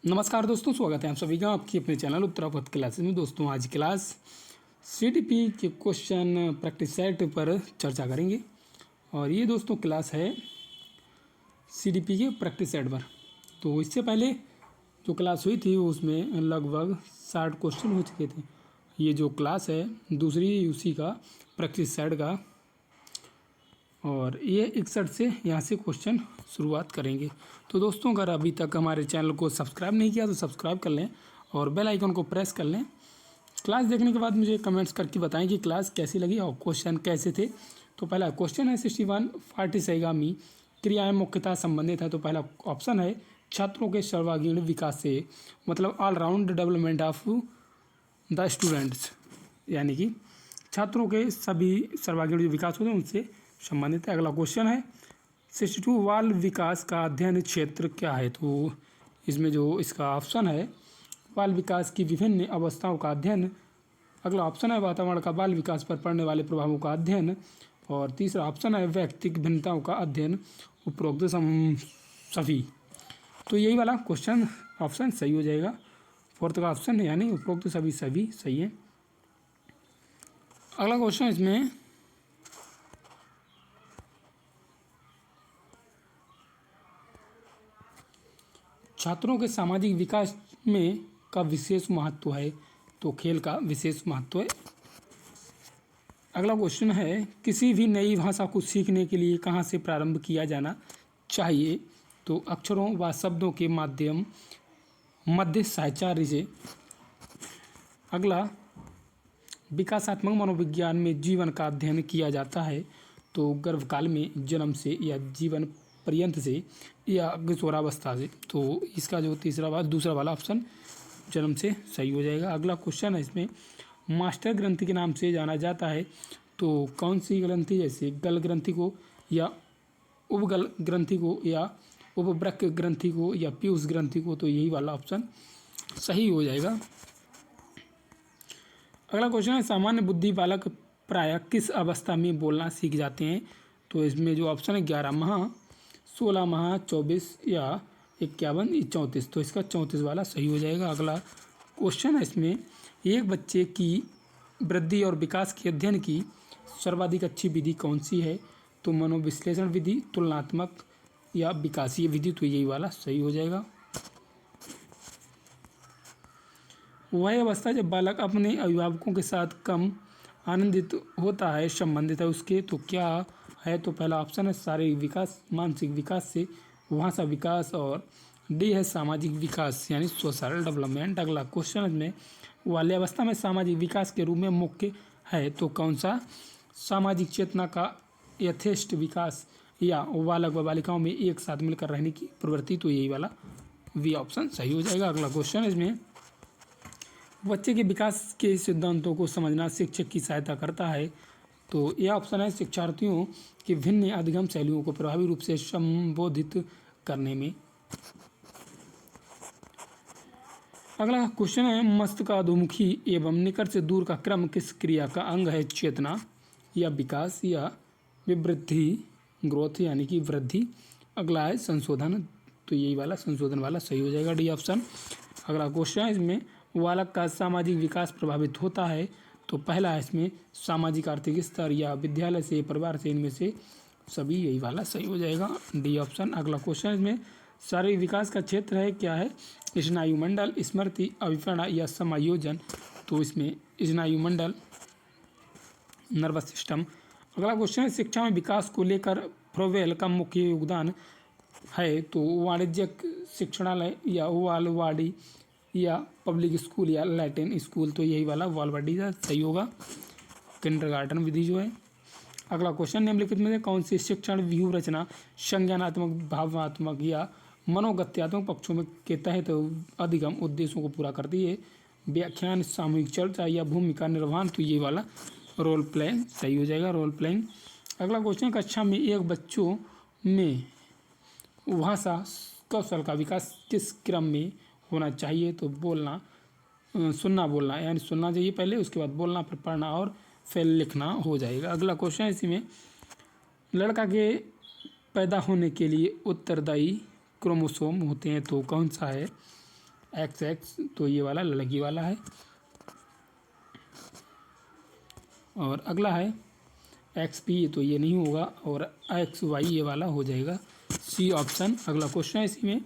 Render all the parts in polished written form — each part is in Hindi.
नमस्कार दोस्तों, स्वागत है आप सभी का आपकी अपने चैनल उत्तरापथ क्लासेस में। दोस्तों आज क्लास सीडीपी के क्वेश्चन प्रैक्टिस सेट पर चर्चा करेंगे और ये दोस्तों क्लास है सीडीपी के प्रैक्टिस सेट पर। तो इससे पहले जो क्लास हुई थी उसमें लगभग 60 क्वेश्चन हो चुके थे। ये जो क्लास है दूसरी उसी का प्रैक्टिस सेट का, और ये 61 से यहाँ से क्वेश्चन शुरुआत करेंगे। तो दोस्तों अगर अभी तक हमारे चैनल को सब्सक्राइब नहीं किया तो सब्सक्राइब कर लें और बेल आइकन को प्रेस कर लें। क्लास देखने के बाद मुझे कमेंट्स करके बताएं कि क्लास कैसी लगी और क्वेश्चन कैसे थे। तो पहला क्वेश्चन है 61 पाठ्यसहिगामी क्रियाएं मुख्यतः संबंधित है। तो पहला ऑप्शन है छात्रों के सर्वांगीण विकास से, मतलब all round development of the students, यानी कि छात्रों के सभी सर्वांगीण जो विकास होते हैं उनसे संबंधित है। अगला क्वेश्चन है 62 बाल विकास का अध्ययन क्षेत्र क्या है। तो इसमें जो इसका ऑप्शन है बाल विकास की विभिन्न अवस्थाओं का अध्ययन। अगला ऑप्शन है वातावरण का बाल विकास पर पड़ने वाले प्रभावों का अध्ययन। और तीसरा ऑप्शन है व्यक्तिगत भिन्नताओं का अध्ययन। उपरोक्त सभी, तो यही वाला क्वेश्चन ऑप्शन सही हो जाएगा। फोर्थ का ऑप्शन है यानी उपरोक्त सभी सही है। अगला क्वेश्चन इसमें छात्रों के सामाजिक विकास में का विशेष महत्व है। तो खेल का विशेष महत्व है। अगला क्वेश्चन है किसी भी नई भाषा को सीखने के लिए कहाँ से प्रारंभ किया जाना चाहिए। तो अक्षरों व शब्दों के मध्य साहचर्य से। अगला विकासात्मक मनोविज्ञान में जीवन का अध्ययन किया जाता है। तो गर्भकाल में, जन्म से या जीवन पर्यंत से या किशोरावस्था से। तो इसका जो दूसरा वाला ऑप्शन जन्म से सही हो जाएगा। अगला क्वेश्चन है इसमें मास्टर ग्रंथि के नाम से जाना जाता है। तो कौन सी ग्रंथि, जैसे गल ग्रंथि को या उपगल ग्रंथि को या उपवृक्क ग्रंथि को या पीयूष ग्रंथि को। तो यही वाला ऑप्शन सही हो जाएगा। अगला क्वेश्चन है सामान्य बुद्धि बालक प्रायः किस अवस्था में बोलना सीख जाते हैं। तो इसमें जो ऑप्शन है 11 माह, 16 माह, 24 या 51 या 34। तो इसका 34 वाला सही हो जाएगा। अगला क्वेश्चन है इसमें एक बच्चे की वृद्धि और विकास के अध्ययन की सर्वाधिक अच्छी विधि कौन सी है। तो मनोविश्लेषण विधि, तुलनात्मक या विकासीय विधि। तो यही वाला सही हो जाएगा। वह अवस्था जब बालक अपने अभिभावकों के साथ कम आनंदित होता है संबंधित है उसके। तो क्या है। तो पहला ऑप्शन है शारीरिक विकास, मानसिक विकास से, भाषा विकास, और डी है सामाजिक विकास यानी सोशल डेवलपमेंट। अगला क्वेश्चन में बाल्यावस्था में सामाजिक विकास के रूप में मुख्य है। तो कौन सा सामाजिक चेतना का यथेष्ट विकास या बालक व बालिकाओं में एक साथ मिलकर रहने की प्रवृत्ति। तो यही वाला वी ऑप्शन सही हो जाएगा। अगला क्वेश्चन इसमें बच्चे के विकास के सिद्धांतों को समझना शिक्षक की सहायता करता है। तो यह ऑप्शन है शिक्षार्थियों की भिन्न अधिगम शैलियों को प्रभावी रूप से संबोधित करने में। अगला क्वेश्चन है मस्तिष्काधोमुखी एवं निकट से दूर का क्रम किस क्रिया का अंग है। चेतना या विकास या विवृद्धि, ग्रोथ यानी कि वृद्धि। अगला है संशोधन। तो यही वाला संशोधन वाला सही हो जाएगा, डी ऑप्शन। अगला क्वेश्चन है इसमें बालक का सामाजिक विकास प्रभावित होता है। तो पहला है इसमें सामाजिक आर्थिक स्तर या विद्यालय से, परिवार से, इनमें से सभी, यही वाला सही हो जाएगा, डी ऑप्शन। अगला क्वेश्चन इसमें शारीरिक विकास का क्षेत्र है क्या है। स्नायुमंडल, स्मृति, अभिप्रेरणा या समायोजन। तो इसमें स्नायुमंडल, नर्वस सिस्टम। अगला क्वेश्चन है शिक्षा में विकास को लेकर फ्रोवेल का मुख्य योगदान है। तो वाणिज्यिक शिक्षणालय या वालवाड़ी या पब्लिक स्कूल या लैटिन स्कूल। तो यही वाला वालवाड़ी का सही होगा, किंडरगार्टन विधि जो है। अगला क्वेश्चन निम्नलिखित में से कौन सी शिक्षण व्यूह रचना संज्ञानात्मक, भावनात्मक या मनोगत्यात्मक पक्षों में के तहत अधिगम उद्देश्यों को पूरा करती है। व्याख्यान, सामूहिक चर्चा या भूमिका निर्वहन। तो ये वाला रोल प्ले सही हो जाएगा, रोल प्लेइंग। अगला क्वेश्चन कक्षा में एक बच्चों में भाषा कौशल का विकास किस क्रम में होना चाहिए। तो बोलना, सुनना, बोलना, यानी सुनना चाहिए पहले, उसके बाद बोलना, फिर पढ़ना और फिर लिखना हो जाएगा। अगला क्वेश्चन इसी में लड़का के पैदा होने के लिए उत्तरदायी क्रोमोसोम होते हैं। तो कौन सा है। XX तो ये वाला लड़की वाला है। और अगला है XP तो ये नहीं होगा, और XY ये वाला हो जाएगा, C ऑप्शन। अगला क्वेश्चन है इसी में,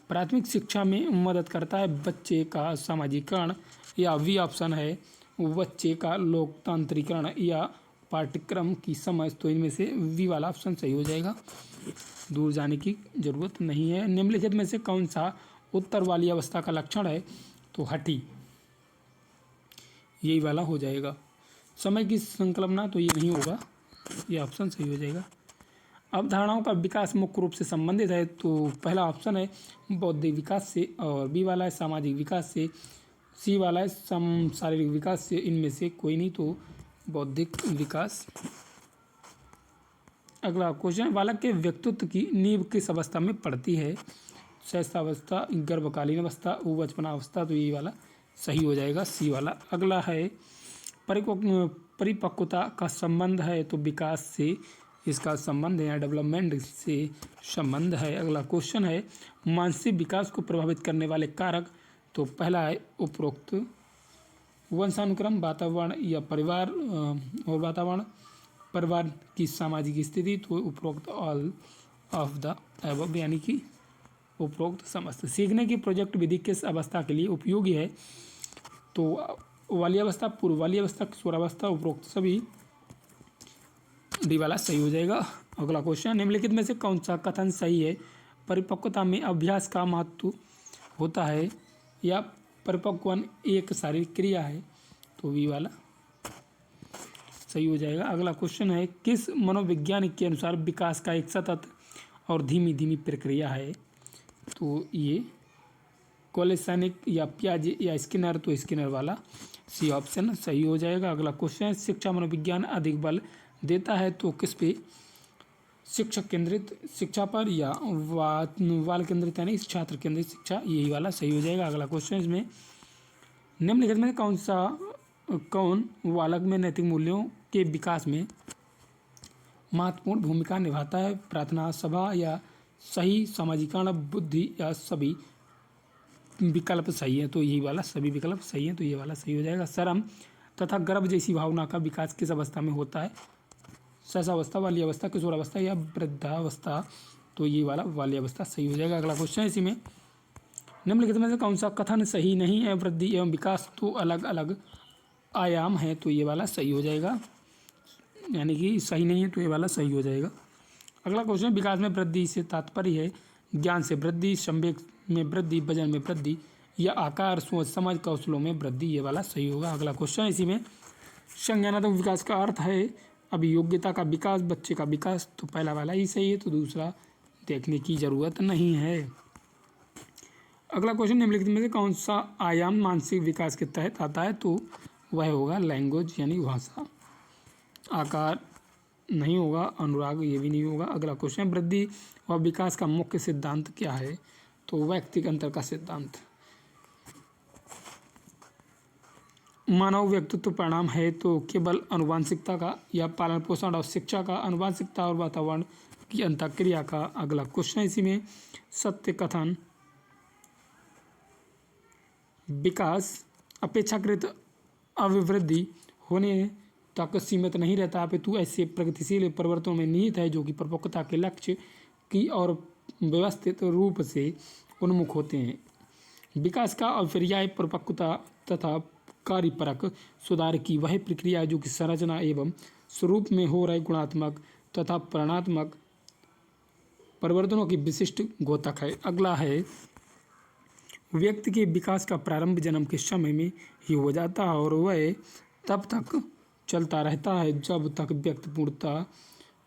प्राथमिक शिक्षा में मदद करता है बच्चे का सामाजिकरण, या V ऑप्शन है बच्चे का लोकतांत्रिकरण या पाठ्यक्रम की समझ। तो इनमें से V वाला ऑप्शन सही हो जाएगा, दूर जाने की जरूरत नहीं है। निम्नलिखित में से कौन सा उत्तर वाली अवस्था का लक्षण है? तो हठी, यही वाला हो जाएगा। समय की संकल्पना तो ये नहीं होगा, ये ऑप्शन सही हो जाएगा। अवधारणाओं का विकास मुख्य रूप से संबंधित है, तो पहला ऑप्शन है बौद्धिक विकास से, और बी वाला है सामाजिक विकास से, सी वाला है शारीरिक विकास से। इनमें से कोई नहीं, तो बौद्धिक विकास। अगला क्वेश्चन, बालक के व्यक्तित्व की नींव किस अवस्था में पड़ती है? शैशवावस्था, गर्भकालीन अवस्था, बचपनावस्था। तो ये वाला सही हो जाएगा, सी वाला। अगला है परिपक्वता का संबंध है, तो विकास से इसका संबंध है, या डेवलपमेंट से संबंध है। अगला क्वेश्चन है, मानसिक विकास को प्रभावित करने वाले कारक। तो पहला है उपरोक्त, वंशानुक्रम, वातावरण या परिवार, और वातावरण, परिवार की सामाजिक स्थिति। तो उपरोक्त ऑल ऑफ द एबव, यानी कि उपरोक्त समस्त। सीखने की प्रोजेक्ट विधि किस अवस्था के लिए उपयोगी है? तो बाल्यावस्था, पूर्व बाल्यावस्था, किशोरावस्था, उपरोक्त सभी। डी वाला सही हो जाएगा। अगला क्वेश्चन, निम्नलिखित में से कौन सा कथन सही है? परिपक्वता में अभ्यास का महत्व होता है, या परिपक्वन एक शारीरिक क्रिया है? तो वी वाला सही हो जाएगा। अगला क्वेश्चन है, किस मनोवैज्ञानिक के अनुसार विकास का एक सतत और धीमी धीमी प्रक्रिया है? तो ये कोलेसैनिक या पियाजे या स्किनर। तो स्किनर वाला सी ऑप्शन सही हो जाएगा। अगला क्वेश्चन है, शिक्षा मनोविज्ञान अधिक बल देता है तो किस पे? शिक्षक केंद्रित शिक्षा पर, या बाल केंद्रित यानी छात्र केंद्रित शिक्षा। यही वाला सही हो जाएगा। अगला क्वेश्चन इसमें, निम्नलिखित में कौन बालक में नैतिक मूल्यों के विकास में महत्वपूर्ण भूमिका निभाता है? प्रार्थना सभा, या सही सामाजिकरण, बुद्धि, या सभी विकल्प सही है? तो यही वाला सभी विकल्प सही है, तो ये वाला सही हो जाएगा। शर्म तथा गर्व जैसी भावना का विकास किस अवस्था में होता है? शैशवावस्था, बाल्यावस्था, किशोरावस्था, या वृद्धावस्था। तो ये वाला बाल्यावस्था सही हो जाएगा। अगला क्वेश्चन इसी में, निम्नलिखित में से कौन सा कथन सही नहीं है? वृद्धि एवं विकास तो अलग अलग आयाम है। तो ये वाला सही हो जाएगा, यानी कि सही नहीं है, तो ये वाला सही हो जाएगा। अगला क्वेश्चन, विकास में वृद्धि से तात्पर्य है ज्ञान से वृद्धि, संवेग में वृद्धि, वजन में वृद्धि, या आकार, सोच, समझ, कौशलों में वृद्धि। ये वाला सही होगा। अगला क्वेश्चन इसी में, संज्ञानात्मक विकास का अर्थ है अभियोग्यता का विकास, बच्चे का विकास। तो पहला वाला ही सही है, तो दूसरा देखने की जरूरत नहीं है। अगला क्वेश्चन, निम्नलिखित में से कौन सा आयाम मानसिक विकास के तहत आता है? तो वह होगा लैंग्वेज, यानी भाषा। आकार नहीं होगा, अनुराग ये भी नहीं होगा। अगला क्वेश्चन, वृद्धि और विकास का मुख्य सिद्धांत क्या है? तो व्यक्तिगत अंतर का सिद्धांत। मानव व्यक्तित्व परिणाम है, तो केवल अनुवांशिकता का, या पालन पोषण और शिक्षा का, अनुवांशिकता और वातावरण की अंतःक्रिया का। अगला क्वेश्चन इसी में, सत्य कथन विकास अपेक्षाकृत अभिवृद्धि होने तक सीमित नहीं रहता, अपितु ऐसे प्रगतिशील परिवर्तनों में निहित है जो कि परिपक्वता के लक्ष्य की और व्यवस्थित रूप से उन्मुख होते हैं। विकास का अपर्याय परिपक्वता तथा कार्यपरक सुधार की वह प्रक्रिया जो कि संरचना एवं स्वरूप में हो रहे गुणात्मक तथा परिणात्मक परिवर्तनों की विशिष्ट द्योतक है। अगला है, व्यक्ति के विकास का प्रारंभ जन्म के समय में ही हो जाता है और वह तब तक चलता रहता है जब तक व्यक्ति पूर्णता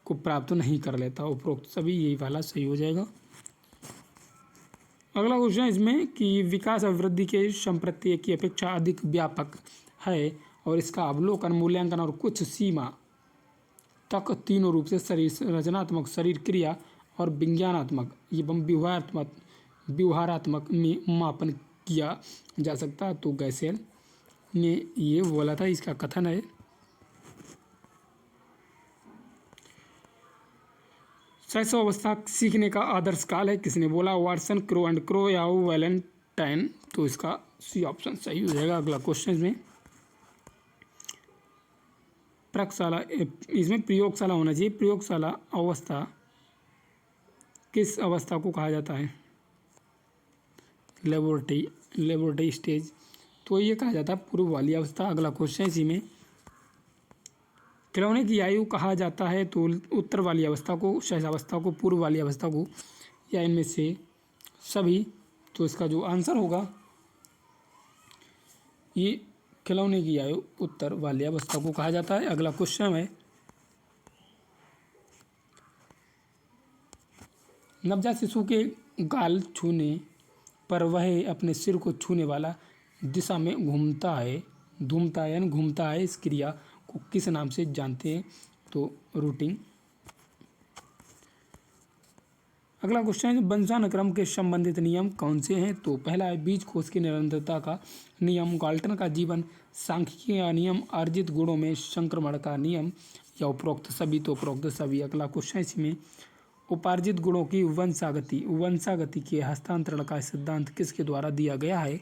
को प्राप्त नहीं कर लेता। उपरोक्त सभी यही वाला सही हो जाएगा। अगला क्वेश्चन इसमें कि विकास और वृद्धि के संप्रत्यय की अपेक्षा अधिक व्यापक है और इसका अवलोकन, मूल्यांकन और कुछ सीमा तक तीनों रूप से शरीर रचनात्मक, शरीर क्रिया और विज्ञानात्मक एवं व्यवहारात्मक में मापन किया जा सकता है। तो गैसेल ने ये बोला था, इसका कथन है। शैशव अवस्था सीखने का आदर्श काल है, किसने बोला? वाटसन, क्रो एंड क्रो, या वेलेंट 10। तो इसका सी ऑप्शन सही हो जाएगा। अगला क्वेश्चन में प्रयोगशाला, इसमें प्रयोगशाला होना चाहिए। प्रयोगशाला अवस्था किस अवस्था को कहा जाता है? लेबोरेटरी स्टेज, तो ये कहा जाता है पूर्व वाली अवस्था। अगला क्वेश्चन इसी में खिलौने की आयु कहा जाता है तो उत्तर वाली अवस्था को, शेष अवस्था को, पूर्व वाली अवस्था को, या इनमें से सभी। तो इसका जो आंसर होगा ये खिलौने की आयु उत्तर वाली अवस्था को कहा जाता है। अगला क्वेश्चन है नवजात शिशु के गाल छूने पर वह अपने सिर को छूने वाला दिशा में घूमता है, इस क्रिया को किस नाम से जानते हैं? तो रूटिंग। अगला क्वेश्चन है वंशानुक्रम के संबंधित नियम कौन से हैं? तो पहला है बीज कोश की निरंतरता का नियम, गाल्टन का जीवन सांख्यिकी का नियम, अर्जित गुणों में संक्रमण का नियम, या उपरोक्त सभी। तो उपरोक्त सभी। अगला क्वेश्चन इसमें उपार्जित गुणों की वंशागति के हस्तांतरण का सिद्धांत किसके द्वारा दिया गया है?